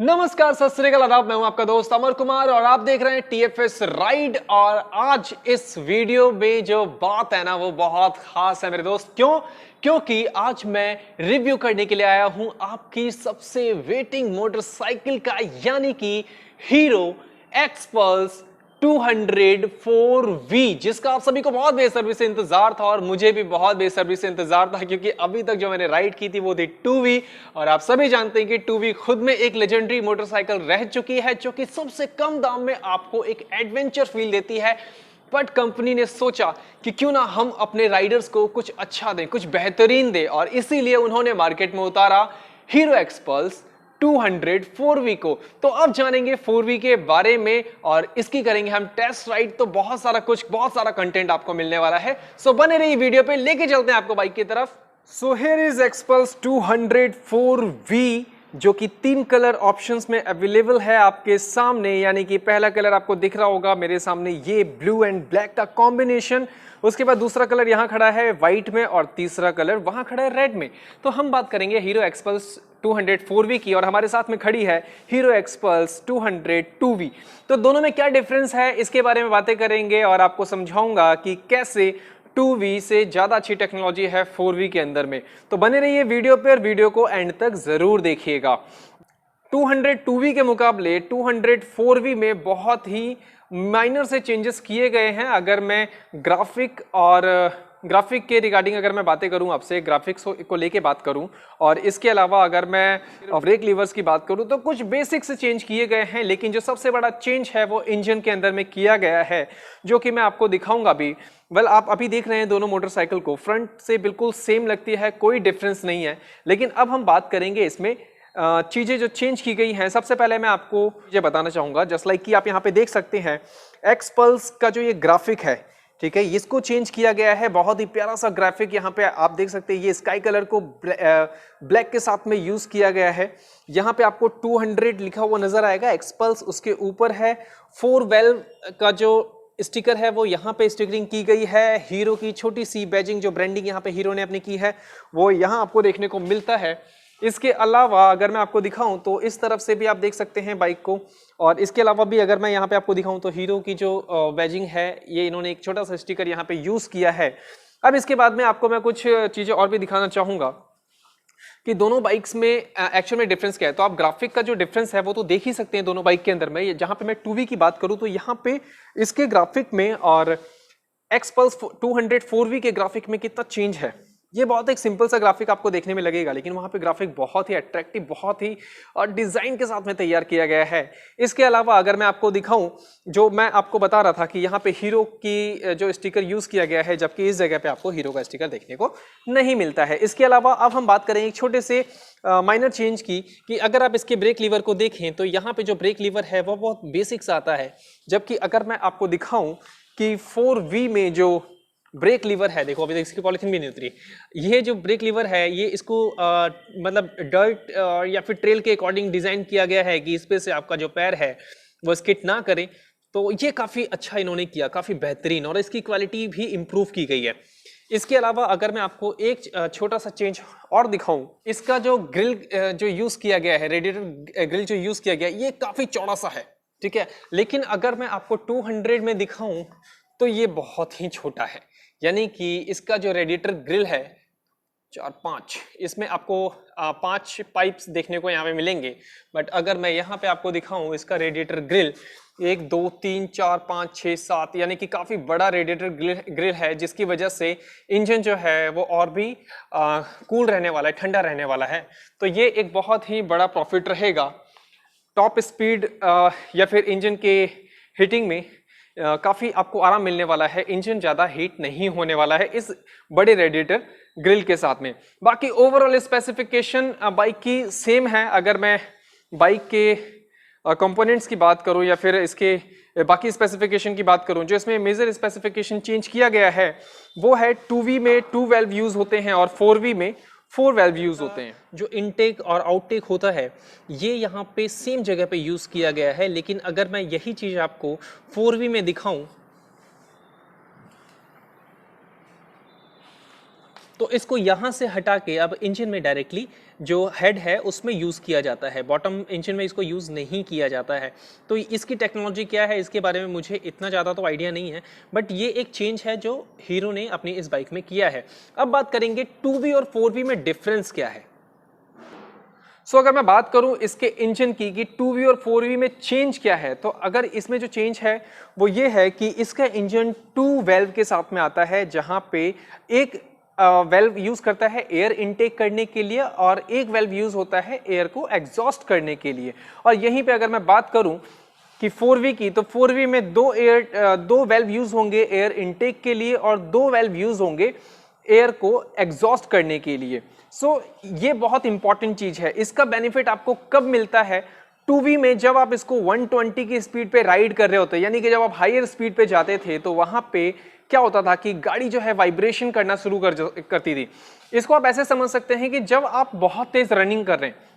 नमस्कार, सत श्री अकाल, आदाब। मैं हूं आपका दोस्त अमर कुमार और आप देख रहे हैं टीएफएस राइड। और आज इस वीडियो में जो बात है ना वो बहुत खास है मेरे दोस्त। क्योंकि आज मैं रिव्यू करने के लिए आया हूं आपकी सबसे वेटिंग मोटरसाइकिल का, यानी कि हीरो एक्सपल्स 200 4V, जिसका आप सभी को बहुत बेसब्री से इंतजार था और मुझे भी बहुत बेसब्री से इंतजार था, क्योंकि अभी तक जो मैंने राइड की थी वो थी 2V। और आप सभी जानते हैं कि 2V खुद में एक लेजेंडरी मोटरसाइकिल रह चुकी है, जो कि सबसे कम दाम में आपको एक एडवेंचर फील देती है। बट कंपनी ने सोचा कि क्यों ना हम अपने राइडर्स को कुछ अच्छा दें, कुछ बेहतरीन दें, और इसीलिए उन्होंने मार्केट में उतारा हीरो एक्सपल्स 200 4V को। तो अब जानेंगे 4V के बारे में और इसकी करेंगे हम टेस्ट राइड। तो बहुत सारा कंटेंट आपको मिलने वाला है। सो बने रहिए वीडियो पे, लेके चलते हैं आपको बाइक की तरफ। So here is XPulse 200 4V, जो कि 3 कलर ऑप्शंस में अवेलेबल है आपके सामने। यानी कि पहला कलर आपको दिख रहा होगा मेरे सामने, ये ब्लू एंड ब्लैक का कॉम्बिनेशन। उसके बाद दूसरा कलर यहाँ खड़ा है व्हाइट में और तीसरा कलर वहां खड़ा है रेड में। तो हम बात करेंगे हीरो एक्सपल्स 200 4V की, और हमारे साथ में खड़ी है हीरो एक्सपल्स 200 2V। तो दोनों में क्या डिफरेंस है इसके बारे में बातें करेंगे और आपको समझाऊंगा कि कैसे 2V से ज्यादा अच्छी टेक्नोलॉजी है 4V के अंदर में। तो बने रहिए वीडियो पर, वीडियो को एंड तक जरूर देखिएगा। 200 2V के मुकाबले 200 4V में बहुत ही माइनर से चेंजेस किए गए हैं। अगर मैं ग्राफिक के रिगार्डिंग अगर मैं बातें करूं आपसे, ग्राफिक्स को लेके बात करूं, और इसके अलावा अगर मैं ब्रेक लीवर्स की बात करूं, तो कुछ बेसिक से चेंज किए गए हैं। लेकिन जो सबसे बड़ा चेंज है वो इंजन के अंदर में किया गया है, जो कि मैं आपको दिखाऊंगा भी। आप अभी देख रहे हैं दोनों मोटरसाइकिल को, फ्रंट से बिल्कुल सेम लगती है, कोई डिफरेंस नहीं है। लेकिन अब हम बात करेंगे इसमें चीजें जो चेंज की गई हैं। सबसे पहले मैं आपको ये बताना चाहूंगा, जस्ट लाइक कि आप यहाँ पे देख सकते हैं एक्सपल्स का जो ये ग्राफिक है, ठीक है, इसको चेंज किया गया है। बहुत ही प्यारा सा ग्राफिक यहाँ पे आप देख सकते हैं। ये स्काई कलर को ब्लैक के साथ में यूज किया गया है। यहाँ पे आपको 200 लिखा हुआ नजर आएगा एक्सपल्स, उसके ऊपर है 4 वेल्व का जो स्टिकर है वो यहाँ पे स्टिकरिंग की गई है। हीरो की छोटी सी बैजिंग, जो ब्रांडिंग यहाँ पे हीरो ने अपनी की है, वो यहाँ आपको देखने को मिलता है। इसके अलावा अगर मैं आपको दिखाऊं तो इस तरफ से भी आप देख सकते हैं बाइक को, और इसके अलावा भी अगर मैं यहाँ पे आपको दिखाऊं तो हीरो की जो बैजिंग है, ये इन्होंने एक छोटा सा स्टिकर यहाँ पे यूज किया है। अब इसके बाद में आपको मैं कुछ चीजें और भी दिखाना चाहूंगा कि दोनों बाइक्स में एक्चुअल में डिफरेंस क्या है। तो आप ग्राफिक का जो डिफरेंस है वो तो देख ही सकते हैं दोनों बाइक के अंदर में। जहां पे मैं 2V की बात करूं तो यहाँ पे इसके ग्राफिक में और एक्सपल्स 200 4V के ग्राफिक में कितना चेंज है। ये बहुत एक सिंपल सा ग्राफिक आपको देखने में लगेगा, लेकिन वहां पे ग्राफिक बहुत ही अट्रैक्टिव, बहुत ही डिजाइन के साथ में तैयार किया गया है। इसके अलावा अगर मैं आपको दिखाऊं, जो मैं आपको बता रहा था कि यहाँ पे हीरो की जो स्टिकर यूज किया गया है, जबकि इस जगह पे आपको हीरो का स्टिकर देखने को नहीं मिलता है। इसके अलावा अब हम बात करें एक छोटे से माइनर चेंज की, कि अगर आप इसके ब्रेक लीवर को देखें तो यहाँ पे जो ब्रेक लीवर है वो बहुत बेसिक सा आता है। जबकि अगर मैं आपको दिखाऊं कि 4V में जो ब्रेक लीवर है, देखो अभी तक इसकी पॉलिथीन भी नहीं उतरी। ये जो ब्रेक लीवर है ये इसको मतलब डर्ट या फिर ट्रेल के अकॉर्डिंग डिजाइन किया गया है कि इस पे से आपका जो पैर है वो स्किट ना करे। तो ये काफी अच्छा इन्होंने किया, काफी बेहतरीन, और इसकी क्वालिटी भी इंप्रूव की गई है। इसके अलावा अगर मैं आपको एक छोटा सा चेंज और दिखाऊं, इसका जो ग्रिल जो यूज किया गया है, रेडिएटर ग्रिल जो यूज किया गया है, ये काफी चौड़ा सा है, ठीक है। लेकिन अगर मैं आपको 200 में दिखाऊं तो ये बहुत ही छोटा है। यानी कि इसका जो रेडिएटर ग्रिल है 4-5, इसमें आपको 5 पाइप्स देखने को यहाँ पे मिलेंगे। बट अगर मैं यहाँ पे आपको दिखाऊं इसका रेडिएटर ग्रिल 1 2 3 4 5 6 7, यानी कि काफी बड़ा रेडिएटर ग्रिल है, जिसकी वजह से इंजन जो है वो और भी कूल रहने वाला है, ठंडा रहने वाला है। तो ये एक बहुत ही बड़ा प्रॉफिट रहेगा। टॉप स्पीड या फिर इंजन के हीटिंग में काफी आपको आराम मिलने वाला है। इंजन ज्यादा हीट नहीं होने वाला है इस बड़े रेडिएटर ग्रिल के साथ में। बाकी ओवरऑल स्पेसिफिकेशन बाइक की सेम है। अगर मैं बाइक के कंपोनेंट्स की बात करूं या फिर इसके बाकी स्पेसिफिकेशन की बात करूं, जो इसमें मेजर स्पेसिफिकेशन चेंज किया गया है वो है 2V में 2 वेल्व यूज होते हैं और 4V में 4 वेल्व यूज होते हैं। जो इनटेक और आउटटेक होता है ये यहाँ पे सेम जगह पे यूज किया गया है। लेकिन अगर मैं यही चीज आपको 4V में दिखाऊं तो इसको यहाँ से हटा के अब इंजन में डायरेक्टली जो हेड है उसमें यूज़ किया जाता है, बॉटम इंजन में इसको यूज़ नहीं किया जाता है। तो इसकी टेक्नोलॉजी क्या है इसके बारे में मुझे इतना ज़्यादा तो आइडिया नहीं है, बट ये एक चेंज है जो हीरो ने अपनी इस बाइक में किया है। अब बात करेंगे 2V और 4V में डिफरेंस क्या है। अगर मैं बात करूं इसके इंजन की कि 2V और 4V में चेंज क्या है, तो अगर इसमें जो चेंज है वो ये है कि इसका इंजन 2 वेल्व के साथ में आता है, जहां पे एक वेल्व यूज करता है एयर इनटेक करने के लिए और एक वेल्व यूज होता है एयर को एग्जॉस्ट करने के लिए। और यहीं पे अगर मैं बात करूं कि 4V की, तो 4V में दो वेल्व यूज होंगे एयर इनटेक के लिए और 2 वेल्व यूज होंगे एयर को एग्जॉस्ट करने के लिए। ये बहुत इंपॉर्टेंट चीज है। इसका बेनिफिट आपको कब मिलता है? 2V में जब आप इसको 120 की स्पीड पे राइड कर रहे होते, यानी कि जब आप हायर स्पीड पे जाते थे, तो वहां पे क्या होता था कि गाड़ी जो है वाइब्रेशन करना शुरू करती थी। इसको आप ऐसे समझ सकते हैं कि जब आप बहुत तेज रनिंग कर रहे हैं,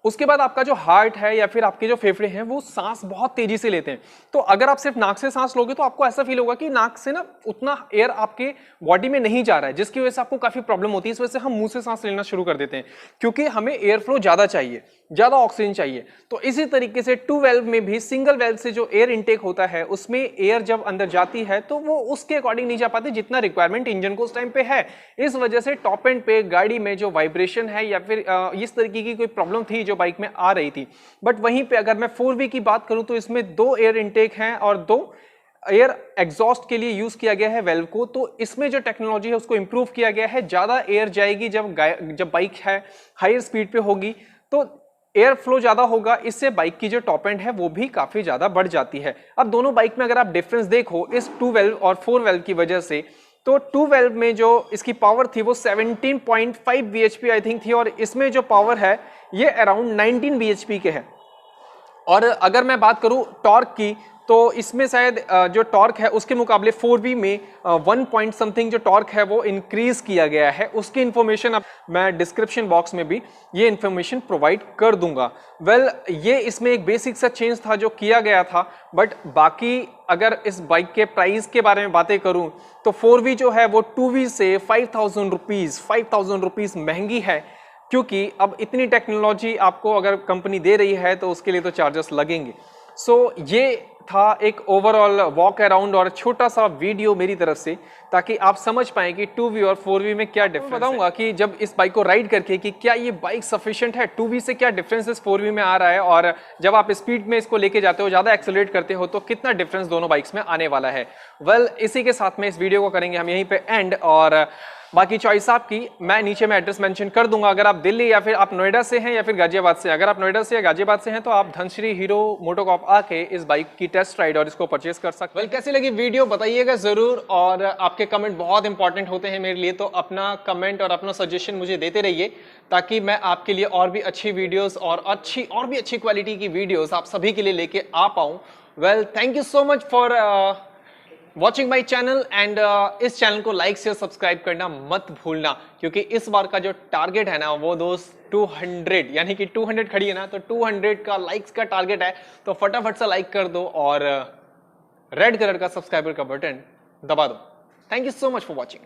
उसके बाद आपका जो हार्ट है या फिर आपके जो फेफड़े हैं वो सांस बहुत तेजी से लेते हैं। तो अगर आप सिर्फ नाक से सांस लोगे तो आपको ऐसा फील होगा कि नाक से ना उतना एयर आपके बॉडी में नहीं जा रहा है, जिसकी वजह से आपको काफी प्रॉब्लम होती है। इस वजह से हम मुंह से सांस लेना शुरू कर देते हैं, क्योंकि हमें एयर फ्लो ज्यादा चाहिए, ज्यादा ऑक्सीजन चाहिए। तो इसी तरीके से 2 वेल्व में भी सिंगल वेल्व से जो एयर इनटेक होता है उसमें एयर जब अंदर जाती है तो वो उसके अकॉर्डिंग नहीं जा पाती जितना रिक्वायरमेंट इंजन को उस टाइम पे है। इस वजह से टॉप एंड पे गाड़ी में जो वाइब्रेशन है या फिर इस तरीके की कोई प्रॉब्लम थी जो बाइक में आ रही थी। बट वहीं पे अगर मैं 4V की बात करूं तो इसमें 2 एयर इनटेक हैं और 2 एयर एग्जॉस्ट के लिए यूज किया गया है वेल्व को। तो इसमें जो टेक्नोलॉजी है उसको इंप्रूव किया गया है। ज्यादा एयर जाएगी जब बाइक है हायर स्पीड पे होगी तो एयर फ्लो ज्यादा होगा, इससे बाइक की जो टॉप एंड है वो भी काफी ज्यादा बढ़ जाती है। अब दोनों बाइक में अगर आप डिफरेंस देखो इस 2 वेल्व और 4 वेल्व की वजह से, तो 2 वेल्व में जो इसकी पावर थी वो 17.5 bhp आई थिंक थी, और इसमें जो पावर है ये अराउंड 19 bhp के है। और अगर मैं बात करूं टॉर्क की, तो इसमें शायद जो टॉर्क है उसके मुकाबले 4V में 1 पॉइंट समथिंग जो टॉर्क है वो इंक्रीज किया गया है। उसकी इंफॉर्मेशन अब मैं डिस्क्रिप्शन बॉक्स में भी ये इंफॉर्मेशन प्रोवाइड कर दूंगा। ये इसमें एक बेसिक सा चेंज था जो किया गया था। बट बाकी अगर इस बाइक के प्राइस के बारे में बातें करूं तो 4V जो है वो 2V से 5,000 रुपीज महंगी है, क्योंकि अब इतनी टेक्नोलॉजी आपको अगर कंपनी दे रही है तो उसके लिए तो चार्जेस लगेंगे। ये था एक ओवरऑल वॉक अराउंड और छोटा सा वीडियो मेरी तरफ से, ताकि आप समझ पाएं कि 2V और 4V में क्या डिफरेंस है। बताऊंगा कि जब इस बाइक को राइड करके कि क्या ये बाइक सफिशिएंट है, 2V से क्या डिफरेंसेस 4V में आ रहा है, और जब आप स्पीड में इसको लेके जाते हो, ज्यादा एक्सेलरेट करते हो, तो कितना डिफरेंस दोनों बाइक्स में आने वाला है। इसी के साथ में इस वीडियो को करेंगे हम यहीं पे एंड, और बाकी चॉइस आपकी मैं नीचे में एड्रेस मेंशन कर दूंगा। अगर आप दिल्ली या फिर आप नोएडा से हैं या फिर गाजियाबाद से, अगर आप नोएडा से या गाजियाबाद से हैं तो आप धनश्री हीरो मोटोकॉर्प आके इस बाइक की टेस्ट राइड और इसको परचेस कर सकते हैं। कैसी लगी वीडियो बताइएगा जरूर, और आपके कमेंट बहुत इंपॉर्टेंट होते हैं मेरे लिए, तो अपना कमेंट और अपना सजेशन मुझे देते रहिए, ताकि मैं आपके लिए और भी अच्छी वीडियोस और भी अच्छी क्वालिटी की वीडियोस आप सभी के लिए लेके आ पाऊं। Thank you so much for watching my channel and इस चैनल को लाइक शेयर सब्सक्राइब करना मत भूलना, क्योंकि इस बार का जो टारगेट है ना वो दोस्त 200, यानी कि 200 खड़ी है ना, तो 200 का लाइक्स का टारगेट है। तो फटाफट से लाइक कर दो और रेड कलर का सब्सक्राइबर का बटन दबा दो। Thank you so much for watching.